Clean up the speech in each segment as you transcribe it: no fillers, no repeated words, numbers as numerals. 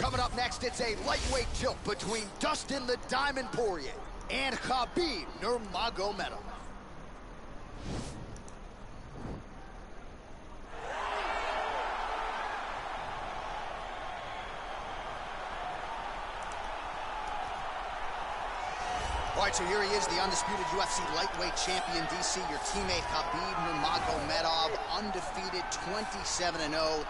Coming up next, it's a lightweight tilt between Dustin the Diamond Poirier and Khabib Nurmagomedov. All right, so here he is, the undisputed UFC lightweight champion, DC, your teammate Khabib Nurmagomedov, undefeated 27-0.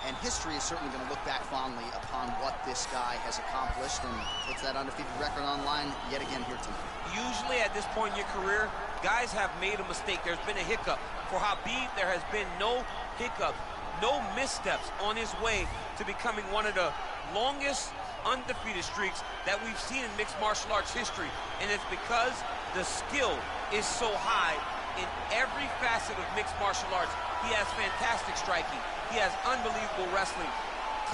And history is certainly going to look back fondly upon what this guy has accomplished and puts that undefeated record on line yet again here tonight. Usually at this point in your career, guys have made a mistake. There's been a hiccup. For Khabib, there has been no hiccups, no missteps on his way to becoming one of the longest undefeated streaks that we've seen in mixed martial arts history. And it's because the skill is so high in every facet of mixed martial arts. He has fantastic striking. He has unbelievable wrestling,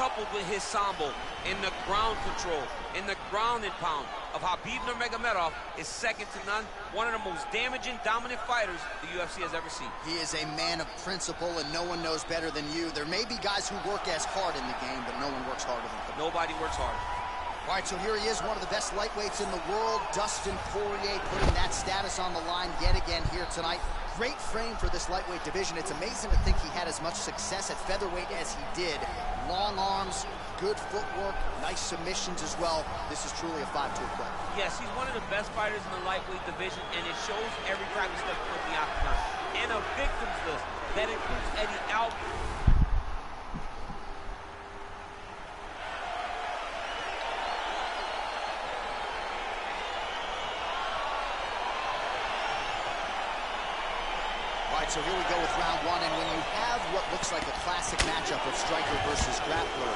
coupled with his sambo in the ground control, in the ground and pound of Khabib Nurmagomedov is second to none. One of the most damaging, dominant fighters the UFC has ever seen. He is a man of principle, and no one knows better than you. There may be guys who work as hard in the game, but no one works harder than him. Nobody works harder. All right, so here he is, one of the best lightweights in the world, Dustin Poirier, putting that status on the line yet again here tonight. Great frame for this lightweight division. It's amazing to think he had as much success at featherweight as he did. Long arms, good footwork, nice submissions as well. This is truly a 5-tool play. Yes, he's one of the best fighters in the lightweight division, and it shows every time he steps foot in the octagon. And a victims list that includes Eddie Alvarez. So here we go with round one, and when you have what looks like a classic matchup of striker versus grappler,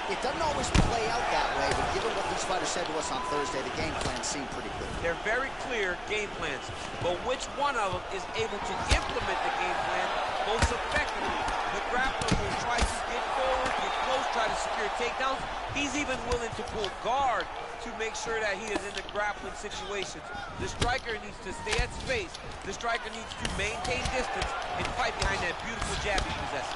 it doesn't always play out that way, but given what these fighters said to us on Thursday, the game plans seem pretty clear. They're very clear game plans, but which one of them is able to implement the game plan most effectively? The grappler will try to get forward, get close, try to secure takedowns. He's even willing to pull guard to make sure that he is in the grappling situations. The striker needs to stay at space. The striker needs to maintain distance and fight behind that beautiful jab he possesses.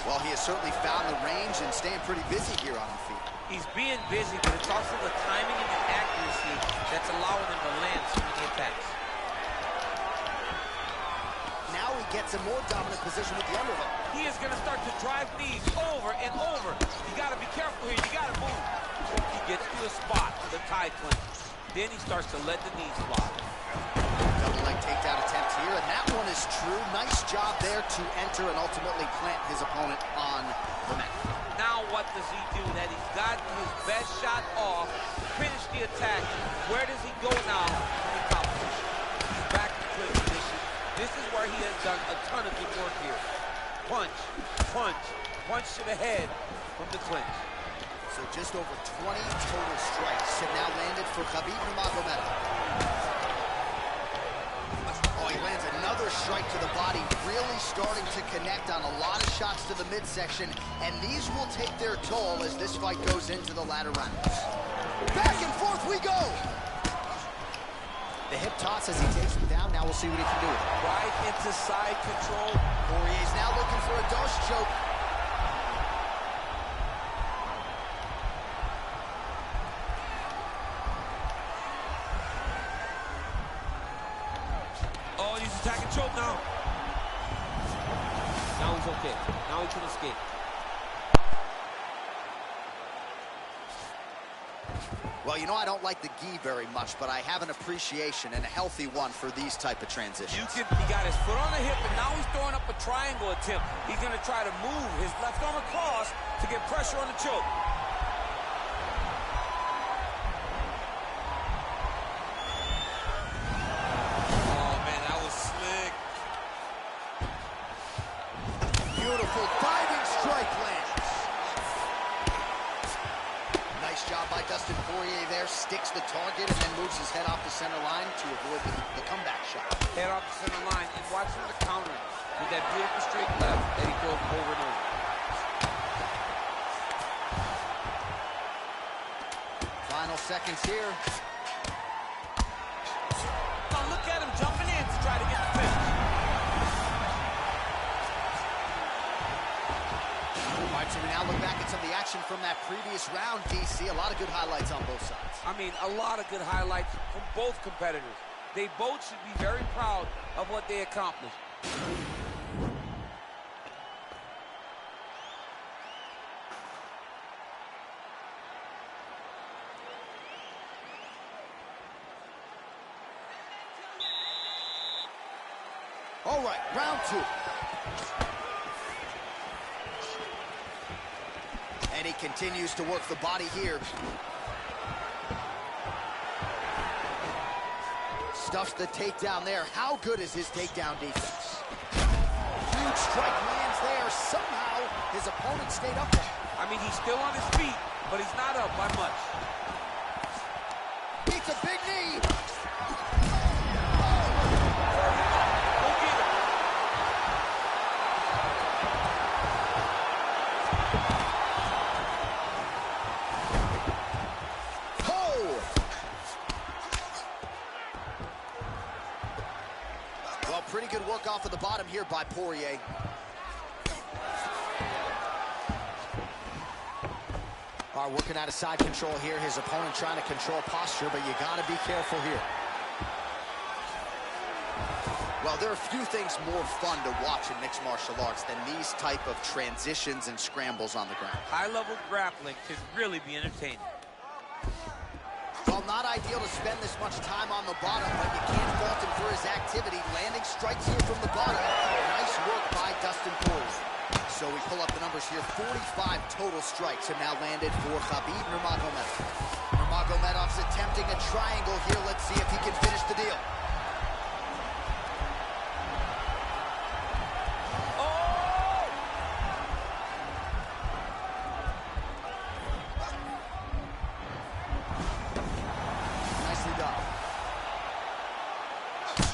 Well, he has certainly found the range and staying pretty busy here on the feet. He's being busy, but it's also the timing and the accuracy that's allowing him to land so many attacks. Now he gets a more dominant position with the underhook. He is going to start to drive knees over and over. You got to be careful here. You got to move. He gets to a spot for the tie clinch. Then he starts to let the knees fly. Double leg takedown attempt here, and that one is true. Nice job there to enter and ultimately plant his opponent on the mat. Now what does he do? That he's gotten his best shot off, finish the attack. Where does he go now? He's back in clinch position. This is where he has done a ton of good work here. Punch, punch, punch to the head from the clinch. So just over 20 total strikes have now landed for Khabib Nurmagomedov. Oh, he lands another strike to the body, really starting to connect on a lot of shots to the midsection, and these will take their toll as this fight goes into the latter rounds. Back and forth we go! The hip toss as he takes him down. Now we'll see what he can do with it. Right into side control. Poirier's now looking for a Dosh choke. Oh, he's attacking choke now. Now he's okay. Now he can escape. Well, you know, I don't like the gi very much, but I have an appreciation and a healthy one for these type of transitions. He got his foot on the hip, and now he's throwing up a triangle attempt. He's going to try to move his left arm across to get pressure on the choke. Oh, man, that was slick. Beautiful diving strike lands. Nice job by Dustin Poirier there, sticks the target and then moves his head off the center line to avoid the comeback shot. Head off the center line and watch him to counter with that beautiful straight left that he throws over and over. Final seconds here. Oh, look at him jumping in to try to get the finish. All right, so we now look back at some of the action reaction from that previous round, DC. A lot of good highlights on both sides. I mean, a lot of good highlights from both competitors. They both should be very proud of what they accomplished. All right, round two. And he continues to work the body here. Stuffs the takedown there. How good is his takedown defense? Huge strike lands there. Somehow, his opponent stayed up there. I mean, he's still on his feet, but he's not up by much. Beats a big knee. Pretty good work off of the bottom here by Poirier. All right, working out of side control here. His opponent trying to control posture, but you got to be careful here. Well, there are few things more fun to watch in mixed martial arts than these type of transitions and scrambles on the ground. High-level grappling can really be entertaining. Well, not ideal to spend this much time on the bottom, but you can't fault him for his activity. Landing strikes here from the bottom. Nice work by Dustin Poirier. So we pull up the numbers here. 45 total strikes have now landed for Khabib Nurmagomedov. Nurmagomedov's attempting a triangle here. Let's see if he can finish the deal.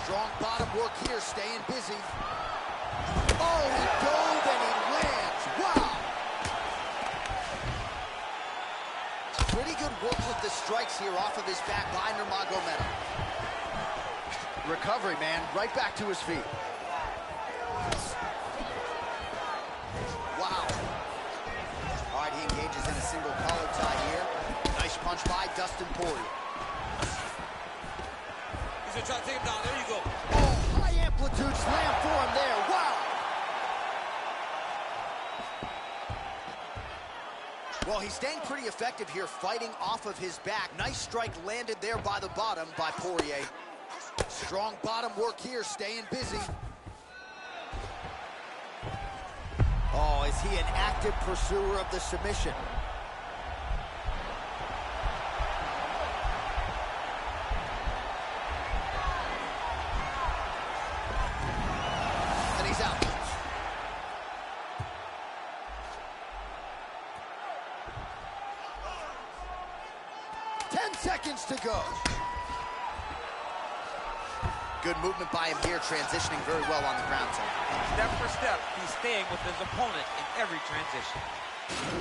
Strong bottom work here, staying busy. Oh, he dove and he lands. Wow. Pretty good work with the strikes here off of his back by Nurmagomedov. Recovery, man. Right back to his feet. Wow. All right, he engages in a single collar tie here. Nice punch by Dustin Poirier. He's gonna try to take him down. There you go. Oh, high amplitude slam for him there. Wow. Well, he's staying pretty effective here, fighting off of his back. Nice strike landed there by the bottom by Poirier. Strong bottom work here, staying busy. Oh, is he an active pursuer of the submission? Out. 10 seconds to go. Good movement by him here, transitioning very well on the ground. Step for step, he's staying with his opponent in every transition.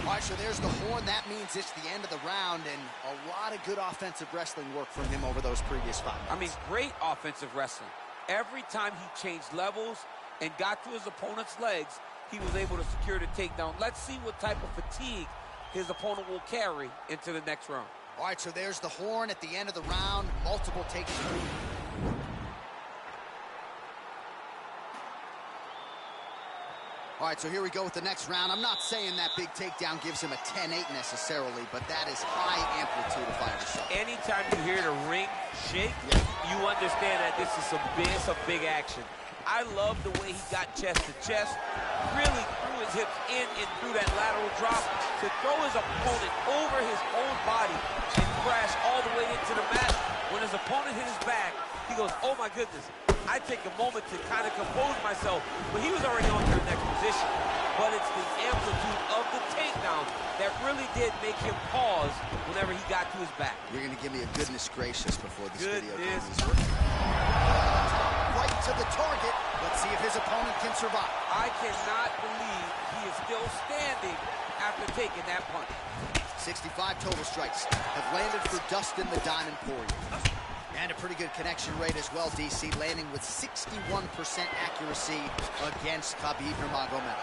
All right, so there's the horn. That means it's the end of the round, and a lot of good offensive wrestling work from him over those previous 5 minutes. I mean, great offensive wrestling. Every time he changed levels and got to his opponent's legs, he was able to secure the takedown. Let's see what type of fatigue his opponent will carry into the next round. All right, so there's the horn at the end of the round. Multiple takedowns. All right, so here we go with the next round. I'm not saying that big takedown gives him a 10-8 necessarily, but that is high amplitude if I ever saw it. Anytime you hear the ring shake, you understand that this is some big action. I love the way he got chest to chest, really threw his hips in and through that lateral drop to throw his opponent over his own body and crash all the way into the mat. When his opponent hit his back, he goes, oh my goodness. I take a moment to kind of compose myself, but he was already on to the next position. But it's the amplitude of the takedown that really did make him pause whenever he got to his back. You're going to give me a goodness gracious before this video Goodness. Right to the target. Let's see if his opponent can survive. I cannot believe he is still standing after taking that punch. 65 total strikes have landed for Dustin the Diamond Poirier. And a pretty good connection rate as well, DC, landing with 61% accuracy against Khabib Nurmagomedov.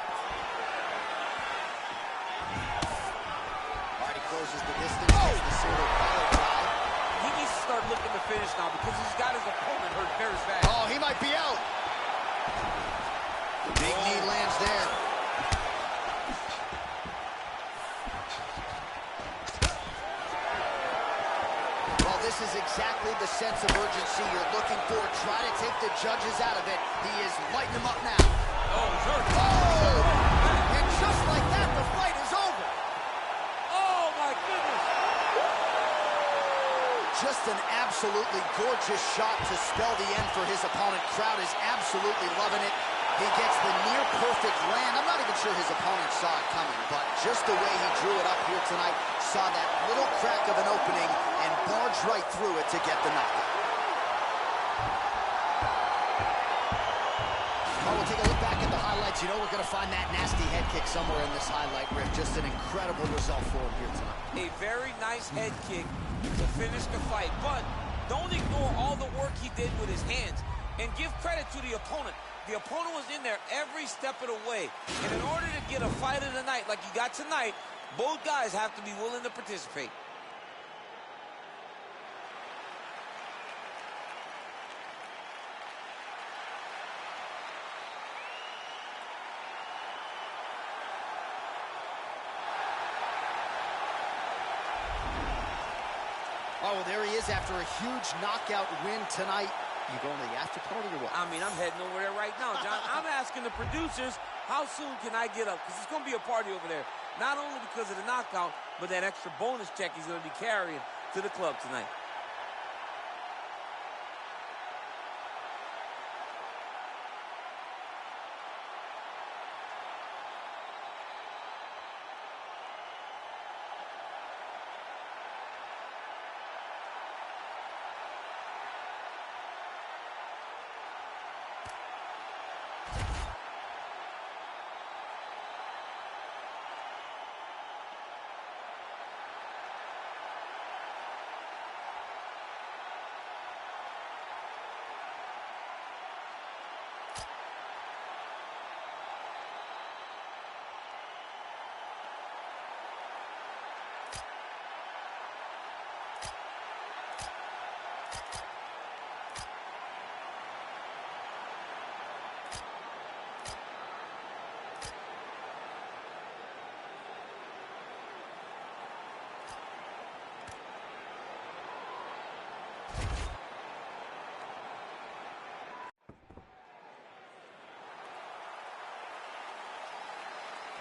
closes the distance. Gets the single collar tie. He needs to start looking to finish now because he's got his opponent hurt very bad. Oh, he might be out. Big knee lands there. Well, this is exactly the sense of urgency you're looking for. Try to take the judges out of it. He is lighting them up now. Oh, he's hurt. Oh! And just like that, the fight is over. Oh, my goodness. Just an absolutely gorgeous shot to spell the end for his opponent. Crowd is absolutely loving it. He gets the near-perfect land. I'm not even sure his opponent saw it coming, but just the way he drew it up here tonight, saw that little crack of an opening and barged right through it to get the knockout. Oh, we'll take a look back at the highlights. You know we're going to find that nasty head kick somewhere in this highlight rip. Just an incredible result for him here tonight. A very nice head kick to finish the fight, but don't ignore all the work he did with his hands and give credit to the opponent. The opponent was in there every step of the way. And in order to get a fight of the night like you got tonight, both guys have to be willing to participate. Oh, well, there he is after a huge knockout win tonight. You going to the after party or what? I mean, I'm heading over there right now, John. I'm asking the producers, how soon can I get up? Because it's going to be a party over there. Not only because of the knockout, but that extra bonus check he's going to be carrying to the club tonight.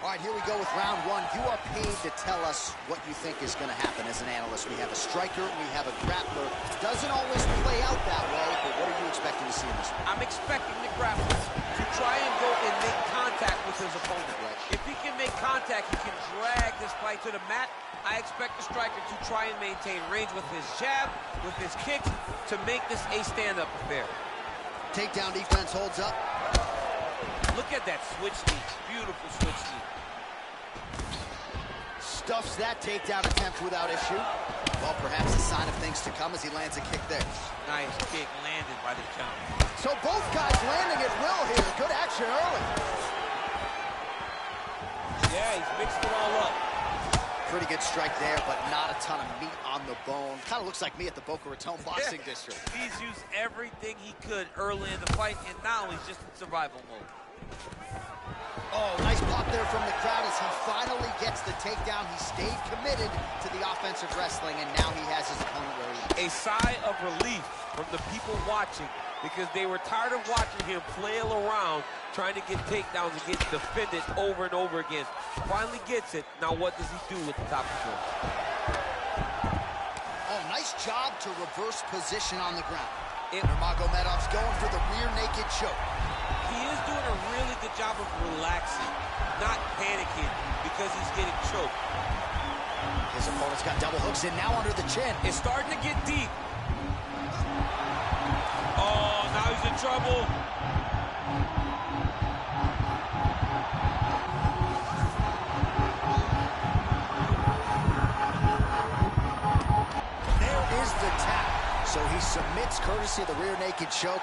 All right, here we go with round one. You are paid to tell us what you think is going to happen as an analyst. We have a striker, we have a grappler. Doesn't always play out that way, but what are you expecting to see in this one? I'm expecting the grappler to try and go and make contact with his opponent. Right. If he can make contact, he can drag this fight to the mat. I expect the striker to try and maintain range with his jab, with his kicks, to make this a stand-up affair. Takedown defense holds up. Look at that switch knee. Beautiful switch knee. Stuffs that takedown attempt without issue. Well, perhaps a sign of things to come as he lands a kick there. Nice kick landed by the jump. So both guys landing at will here. Good action early. Yeah, he's mixed it all up. Pretty good strike there, but not a ton of meat on the bone. Kind of looks like me at the Boca Raton boxing district. He's used everything he could early in the fight, and now he's just in survival mode. Oh, nice pop there from the crowd as he finally gets the takedown. He stayed committed to the offensive wrestling, and now he has his opponent where he is. A sigh of relief from the people watching because they were tired of watching him flail around trying to get takedowns and get defended over and over again. Finally gets it. Now what does he do with the top control? Oh, nice job to reverse position on the ground. Nurmagomedov's going for the rear naked choke. He is doing a really good job of relaxing, not panicking because he's getting choked. His opponent's got double hooks in now under the chin. It's starting to get deep. Oh, now he's in trouble. There is the tap. So he submits courtesy of the rear naked choke.